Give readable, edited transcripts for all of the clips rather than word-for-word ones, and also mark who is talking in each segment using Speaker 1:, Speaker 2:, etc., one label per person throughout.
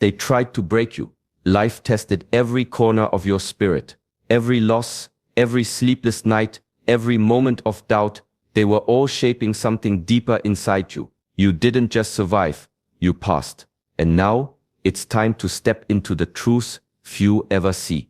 Speaker 1: They tried to break you. Life tested every corner of your spirit. Every loss, every sleepless night, every moment of doubt, they were all shaping something deeper inside you. You didn't just survive, you passed. And now, it's time to step into the truths few ever see.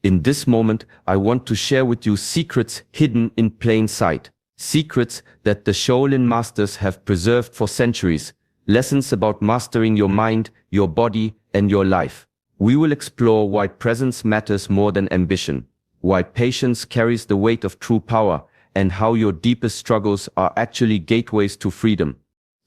Speaker 1: In this moment, I want to share with you secrets hidden in plain sight. Secrets that the Shaolin masters have preserved for centuries. Lessons about mastering your mind, your body, and your life. We will explore why presence matters more than ambition, why patience carries the weight of true power, and how your deepest struggles are actually gateways to freedom.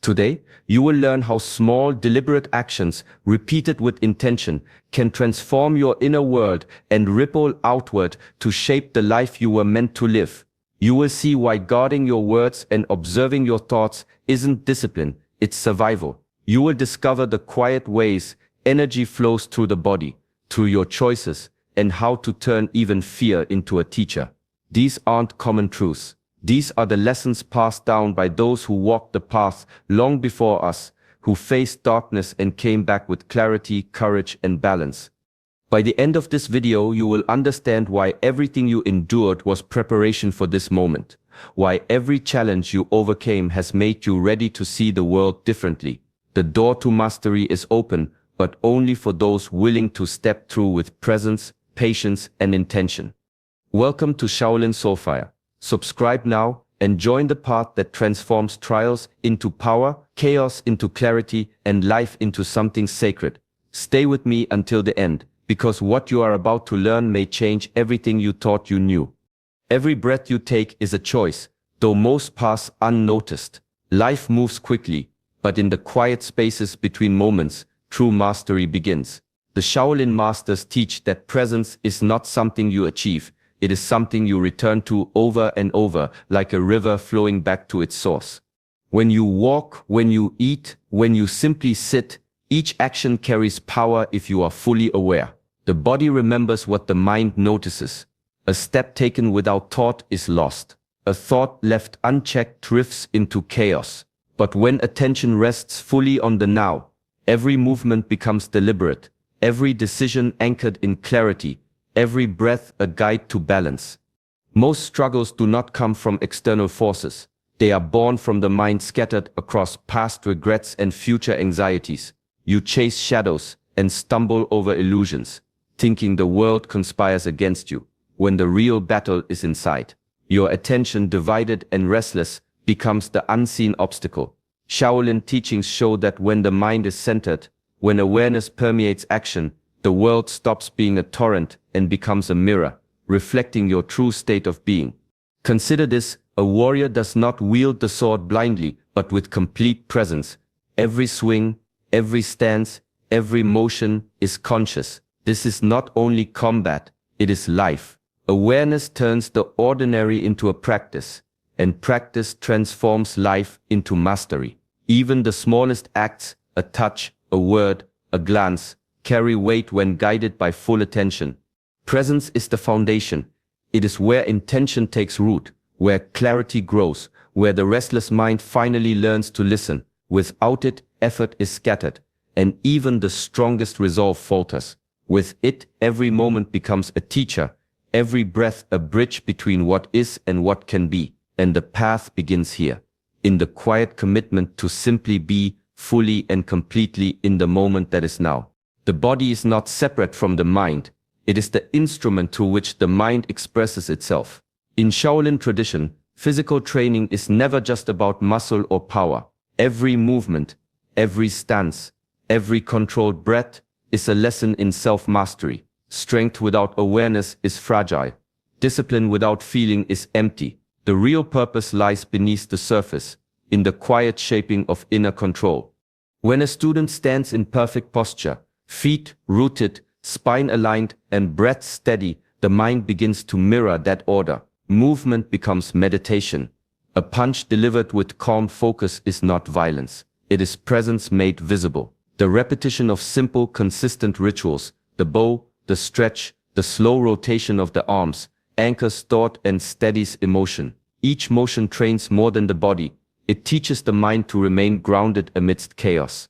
Speaker 1: Today, you will learn how small, deliberate actions, repeated with intention, can transform your inner world and ripple outward to shape the life you were meant to live. You will see why guarding your words and observing your thoughts isn't discipline, it's survival. You will discover the quiet ways energy flows through the body, through your choices, and how to turn even fear into a teacher. These aren't common truths. These are the lessons passed down by those who walked the path long before us, who faced darkness and came back with clarity, courage, and balance. By the end of this video, you will understand why everything you endured was preparation for this moment, why every challenge you overcame has made you ready to see the world differently. The door to mastery is open, but only for those willing to step through with presence, patience, and intention. Welcome to Shaolin Soulfire. Subscribe now and join the path that transforms trials into power, chaos into clarity, and life into something sacred. Stay with me until the end, because what you are about to learn may change everything you thought you knew. Every breath you take is a choice, though most pass unnoticed. Life moves quickly, but in the quiet spaces between moments, true mastery begins. The Shaolin masters teach that presence is not something you achieve, it is something you return to over and over, like a river flowing back to its source. When you walk, when you eat, when you simply sit, each action carries power if you are fully aware. The body remembers what the mind notices. A step taken without thought is lost. A thought left unchecked drifts into chaos. But when attention rests fully on the now, every movement becomes deliberate, every decision anchored in clarity, every breath a guide to balance. Most struggles do not come from external forces. They are born from the mind scattered across past regrets and future anxieties. You chase shadows and stumble over illusions, thinking the world conspires against you, when the real battle is inside. Your attention, divided and restless, becomes the unseen obstacle. Shaolin teachings show that when the mind is centered, when awareness permeates action, the world stops being a torrent and becomes a mirror, reflecting your true state of being. Consider this: a warrior does not wield the sword blindly, but with complete presence. Every swing, every stance, every motion is conscious. This is not only combat, it is life. Awareness turns the ordinary into a practice, and practice transforms life into mastery. Even the smallest acts, a touch, a word, a glance, carry weight when guided by full attention. Presence is the foundation. It is where intention takes root, where clarity grows, where the restless mind finally learns to listen. Without it, effort is scattered, and even the strongest resolve falters. With it, every moment becomes a teacher, every breath a bridge between what is and what can be. And the path begins here, in the quiet commitment to simply be, fully and completely in the moment that is now. The body is not separate from the mind. It is the instrument through which the mind expresses itself. In Shaolin tradition, physical training is never just about muscle or power. Every movement, every stance, every controlled breath is a lesson in self-mastery. Strength without awareness is fragile. Discipline without feeling is empty. The real purpose lies beneath the surface, in the quiet shaping of inner control. When a student stands in perfect posture, feet rooted, spine aligned, and breath steady, the mind begins to mirror that order. Movement becomes meditation. A punch delivered with calm focus is not violence. It is presence made visible. The repetition of simple, consistent rituals, the bow, the stretch, the slow rotation of the arms, anchors thought and steadies emotion. Each motion trains more than the body. It teaches the mind to remain grounded amidst chaos.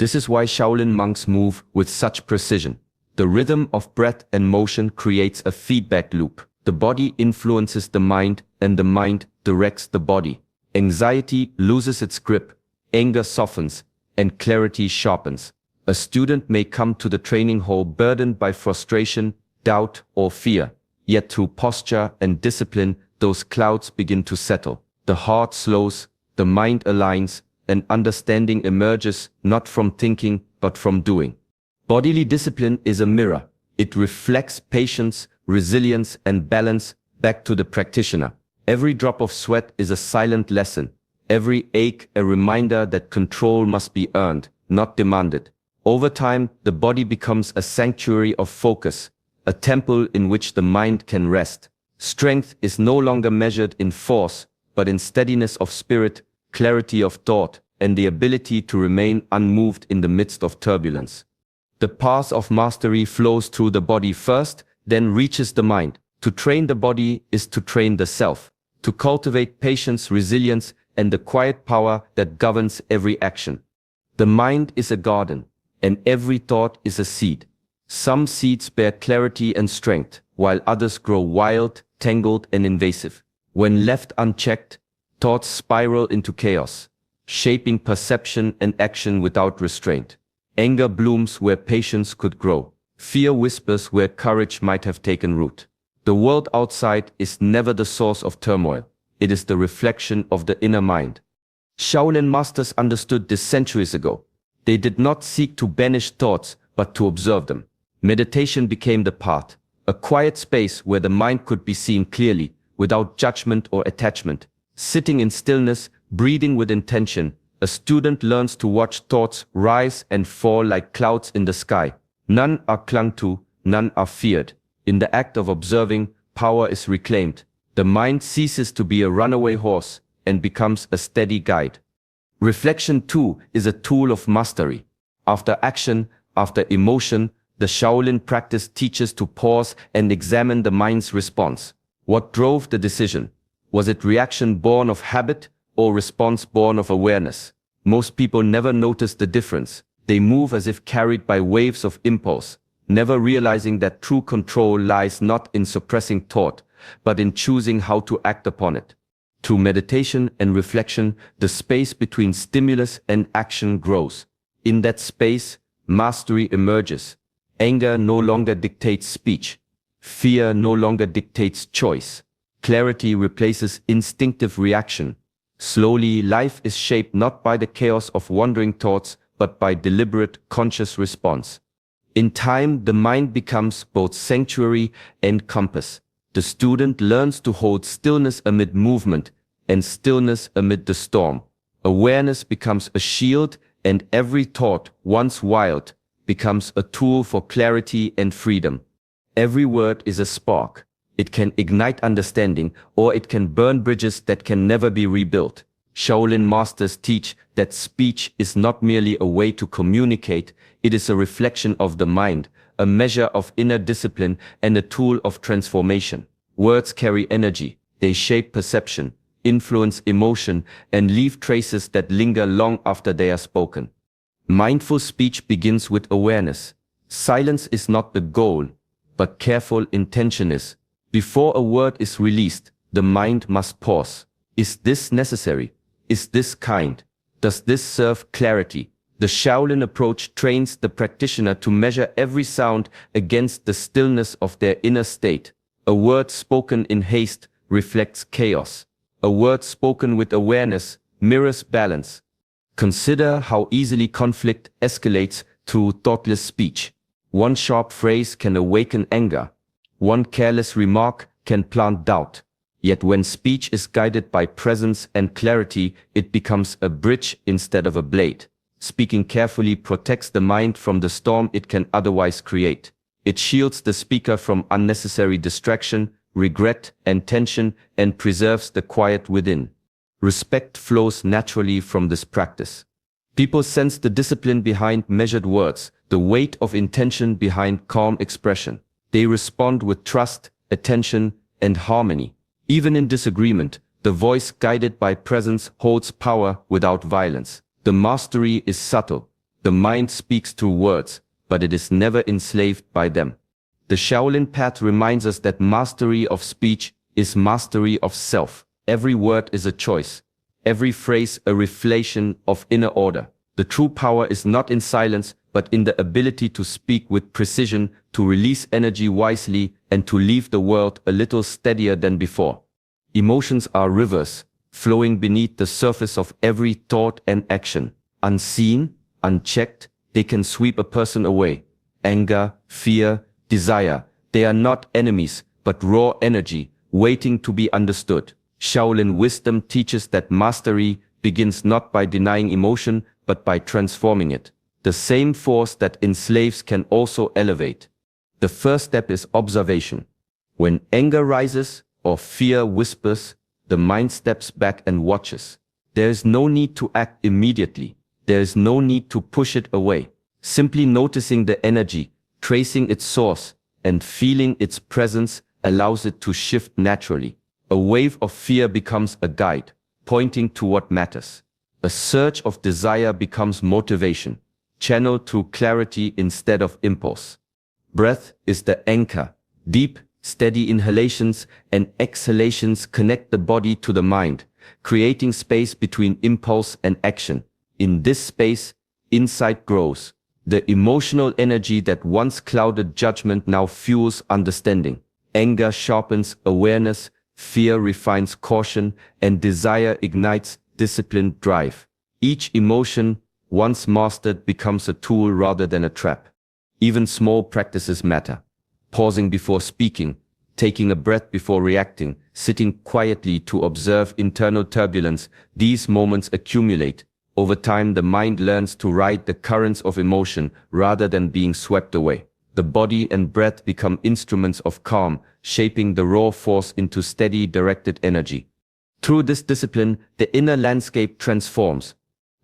Speaker 1: This is why Shaolin monks move with such precision. The rhythm of breath and motion creates a feedback loop. The body influences the mind, and the mind directs the body. Anxiety loses its grip, anger softens, and clarity sharpens. A student may come to the training hall burdened by frustration, doubt, or fear, yet through posture and discipline, those clouds begin to settle. The heart slows, the mind aligns, and understanding emerges not from thinking but from doing. Bodily discipline is a mirror. It reflects patience, resilience, and balance back to the practitioner. Every drop of sweat is a silent lesson. Every ache a reminder that control must be earned, not demanded. Over time, the body becomes a sanctuary of focus, a temple in which the mind can rest. Strength is no longer measured in force, but in steadiness of spirit, clarity of thought, and the ability to remain unmoved in the midst of turbulence. The path of mastery flows through the body first, then reaches the mind. To train the body is to train the self, to cultivate patience, resilience, and the quiet power that governs every action. The mind is a garden, and every thought is a seed. Some seeds bear clarity and strength, while others grow wild, tangled, and invasive. When left unchecked, thoughts spiral into chaos, shaping perception and action without restraint. Anger blooms where patience could grow. Fear whispers where courage might have taken root. The world outside is never the source of turmoil. It is the reflection of the inner mind. Shaolin masters understood this centuries ago. They did not seek to banish thoughts, but to observe them. Meditation became the path, a quiet space where the mind could be seen clearly, without judgment or attachment. Sitting in stillness, breathing with intention, a student learns to watch thoughts rise and fall like clouds in the sky. None are clung to, none are feared. In the act of observing, power is reclaimed. The mind ceases to be a runaway horse and becomes a steady guide. Reflection, too, is a tool of mastery. After action, after emotion, the Shaolin practice teaches to pause and examine the mind's response. What drove the decision? Was it reaction born of habit or response born of awareness? Most people never notice the difference. They move as if carried by waves of impulse, never realizing that true control lies not in suppressing thought, but in choosing how to act upon it. Through meditation and reflection, the space between stimulus and action grows. In that space, mastery emerges. Anger no longer dictates speech. Fear no longer dictates choice. Clarity replaces instinctive reaction. Slowly, life is shaped not by the chaos of wandering thoughts, but by deliberate, conscious response. In time, the mind becomes both sanctuary and compass. The student learns to hold stillness amid movement and stillness amid the storm. Awareness becomes a shield, and every thought, once wild, becomes a tool for clarity and freedom. Every word is a spark. It can ignite understanding, or it can burn bridges that can never be rebuilt. Shaolin masters teach that speech is not merely a way to communicate, it is a reflection of the mind, a measure of inner discipline, and a tool of transformation. Words carry energy. They shape perception, influence emotion, and leave traces that linger long after they are spoken. Mindful speech begins with awareness. Silence is not the goal, but careful intention is. Before a word is released, the mind must pause. Is this necessary? Is this kind? Does this serve clarity? The Shaolin approach trains the practitioner to measure every sound against the stillness of their inner state. A word spoken in haste reflects chaos. A word spoken with awareness mirrors balance. Consider how easily conflict escalates through thoughtless speech. One sharp phrase can awaken anger. One careless remark can plant doubt. Yet when speech is guided by presence and clarity, it becomes a bridge instead of a blade. Speaking carefully protects the mind from the storm it can otherwise create. It shields the speaker from unnecessary distraction, regret, and tension, and preserves the quiet within. Respect flows naturally from this practice. People sense the discipline behind measured words, the weight of intention behind calm expression. They respond with trust, attention, and harmony. Even in disagreement, the voice guided by presence holds power without violence. The mastery is subtle. The mind speaks through words, but it is never enslaved by them. The Shaolin path reminds us that mastery of speech is mastery of self. Every word is a choice, every phrase a reflection of inner order. The true power is not in silence, but in the ability to speak with precision, to release energy wisely, and to leave the world a little steadier than before. Emotions are rivers, flowing beneath the surface of every thought and action. Unseen, unchecked, they can sweep a person away. Anger, fear, desire, they are not enemies, but raw energy, waiting to be understood. Shaolin wisdom teaches that mastery begins not by denying emotion, but by transforming it. The same force that enslaves can also elevate. The first step is observation. When anger rises or fear whispers, the mind steps back and watches. There is no need to act immediately. There is no need to push it away. Simply noticing the energy, tracing its source, and feeling its presence allows it to shift naturally. A wave of fear becomes a guide, pointing to what matters. A surge of desire becomes motivation, channeled through clarity instead of impulse. Breath is the anchor. Deep, steady inhalations and exhalations connect the body to the mind, creating space between impulse and action. In this space, insight grows. The emotional energy that once clouded judgment now fuels understanding. Anger sharpens awareness, fear refines caution, and desire ignites disciplined drive. Each emotion, once mastered, becomes a tool rather than a trap. Even small practices matter. Pausing before speaking, taking a breath before reacting, sitting quietly to observe internal turbulence, these moments accumulate. Over time, the mind learns to ride the currents of emotion rather than being swept away. The body and breath become instruments of calm, shaping the raw force into steady, directed energy. Through this discipline, the inner landscape transforms.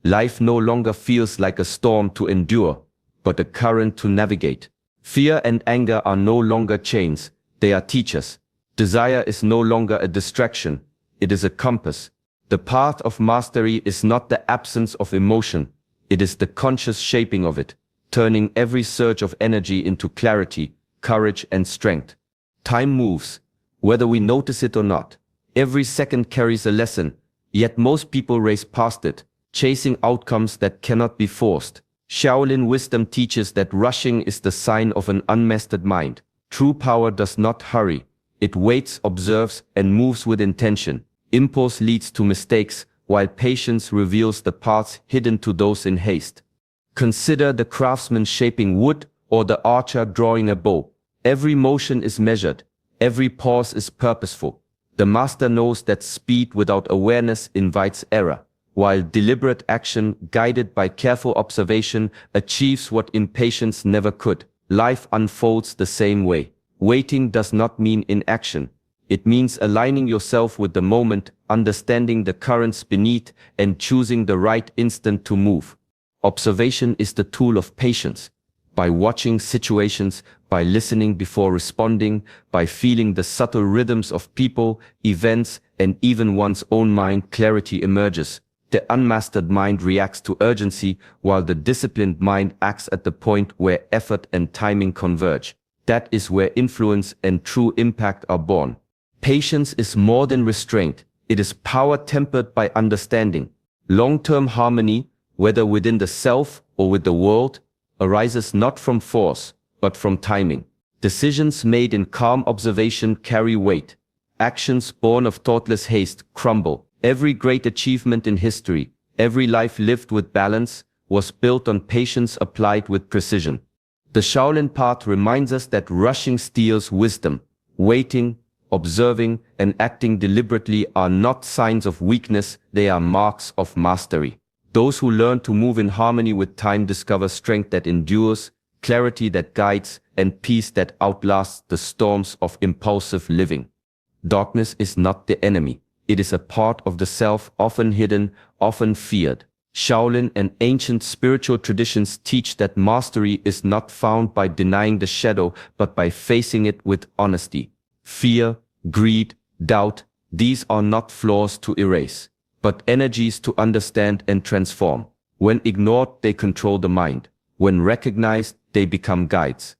Speaker 1: Life no longer feels like a storm to endure, but a current to navigate. Fear and anger are no longer chains, they are teachers. Desire is no longer a distraction, it is a compass. The path of mastery is not the absence of emotion, it is the conscious shaping of it, turning every surge of energy into clarity, courage, and strength. Time moves, whether we notice it or not. Every second carries a lesson, yet most people race past it, chasing outcomes that cannot be forced. Shaolin wisdom teaches that rushing is the sign of an unmastered mind. True power does not hurry. It waits, observes, and moves with intention. Impulse leads to mistakes, while patience reveals the paths hidden to those in haste. Consider the craftsman shaping wood or the archer drawing a bow. Every motion is measured. Every pause is purposeful. The master knows that speed without awareness invites error, while deliberate action, guided by careful observation, achieves what impatience never could. Life unfolds the same way. Waiting does not mean inaction. It means aligning yourself with the moment, understanding the currents beneath, and choosing the right instant to move. Observation is the tool of patience. By watching situations, by listening before responding, by feeling the subtle rhythms of people, events, and even one's own mind, clarity emerges. The unmastered mind reacts to urgency, while the disciplined mind acts at the point where effort and timing converge. That is where influence and true impact are born. Patience is more than restraint. It is power tempered by understanding. Long-term harmony, whether within the self or with the world, arises not from force, but from timing. Decisions made in calm observation carry weight. Actions born of thoughtless haste crumble. Every great achievement in history, every life lived with balance, was built on patience applied with precision. The Shaolin path reminds us that rushing steals wisdom. Waiting, observing, and acting deliberately are not signs of weakness, they are marks of mastery. Those who learn to move in harmony with time discover strength that endures, clarity that guides, and peace that outlasts the storms of impulsive living. Darkness is not the enemy. It is a part of the self, often hidden, often feared. Shaolin and ancient spiritual traditions teach that mastery is not found by denying the shadow, but by facing it with honesty. Fear, greed, doubt, these are not flaws to erase, but energies to understand and transform. When ignored, they control the mind. When recognized, they become guides.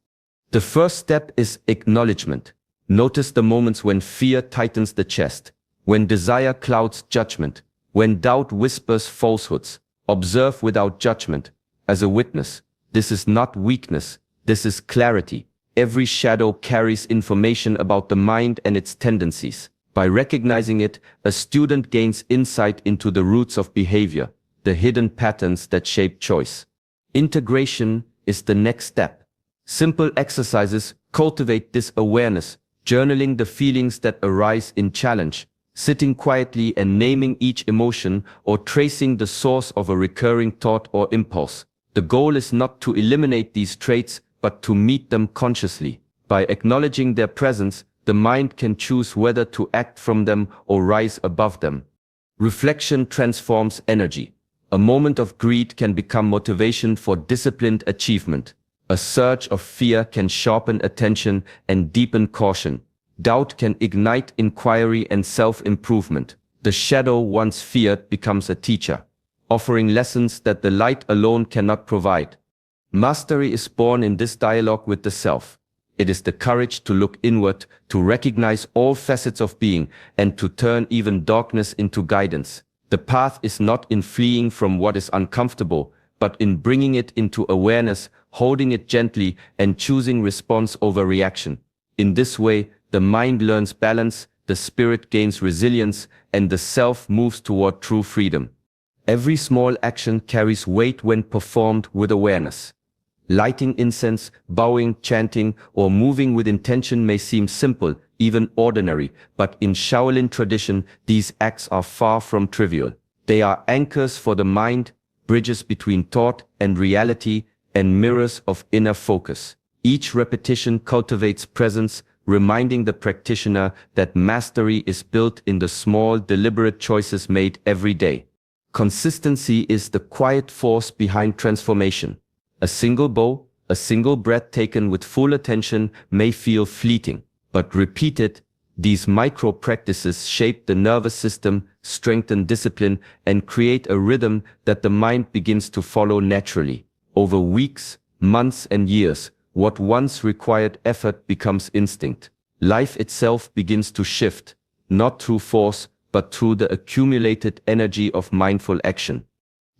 Speaker 1: The first step is acknowledgement. Notice the moments when fear tightens the chest, when desire clouds judgment, when doubt whispers falsehoods. Observe without judgment. As a witness, this is not weakness, this is clarity. Every shadow carries information about the mind and its tendencies. By recognizing it, a student gains insight into the roots of behavior, the hidden patterns that shape choice. Integration is the next step. Simple exercises cultivate this awareness, journaling the feelings that arise in challenge, sitting quietly and naming each emotion, or tracing the source of a recurring thought or impulse. The goal is not to eliminate these traits, but to meet them consciously. By acknowledging their presence, the mind can choose whether to act from them or rise above them. Reflection transforms energy. A moment of greed can become motivation for disciplined achievement. A surge of fear can sharpen attention and deepen caution. Doubt can ignite inquiry and self-improvement. The shadow once feared becomes a teacher, offering lessons that the light alone cannot provide. Mastery is born in this dialogue with the self. It is the courage to look inward, to recognize all facets of being, and to turn even darkness into guidance. The path is not in fleeing from what is uncomfortable, but in bringing it into awareness, holding it gently, and choosing response over reaction. In this way, the mind learns balance, the spirit gains resilience, and the self moves toward true freedom. Every small action carries weight when performed with awareness. Lighting incense, bowing, chanting, or moving with intention may seem simple, even ordinary, but in Shaolin tradition, these acts are far from trivial. They are anchors for the mind, bridges between thought and reality, and mirrors of inner focus. Each repetition cultivates presence, reminding the practitioner that mastery is built in the small, deliberate choices made every day. Consistency is the quiet force behind transformation. A single bow, a single breath taken with full attention may feel fleeting, but repeated, these micro-practices shape the nervous system, strengthen discipline, and create a rhythm that the mind begins to follow naturally. Over weeks, months, and years, what once required effort becomes instinct. Life itself begins to shift, not through force, but through the accumulated energy of mindful action.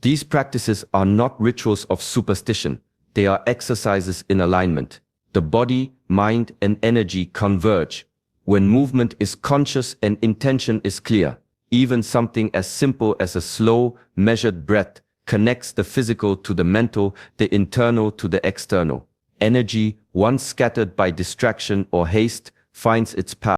Speaker 1: These practices are not rituals of superstition, they are exercises in alignment. The body, mind, and energy converge. When movement is conscious and intention is clear, even something as simple as a slow, measured breath connects the physical to the mental, the internal to the external. Energy, once scattered by distraction or haste, finds its path.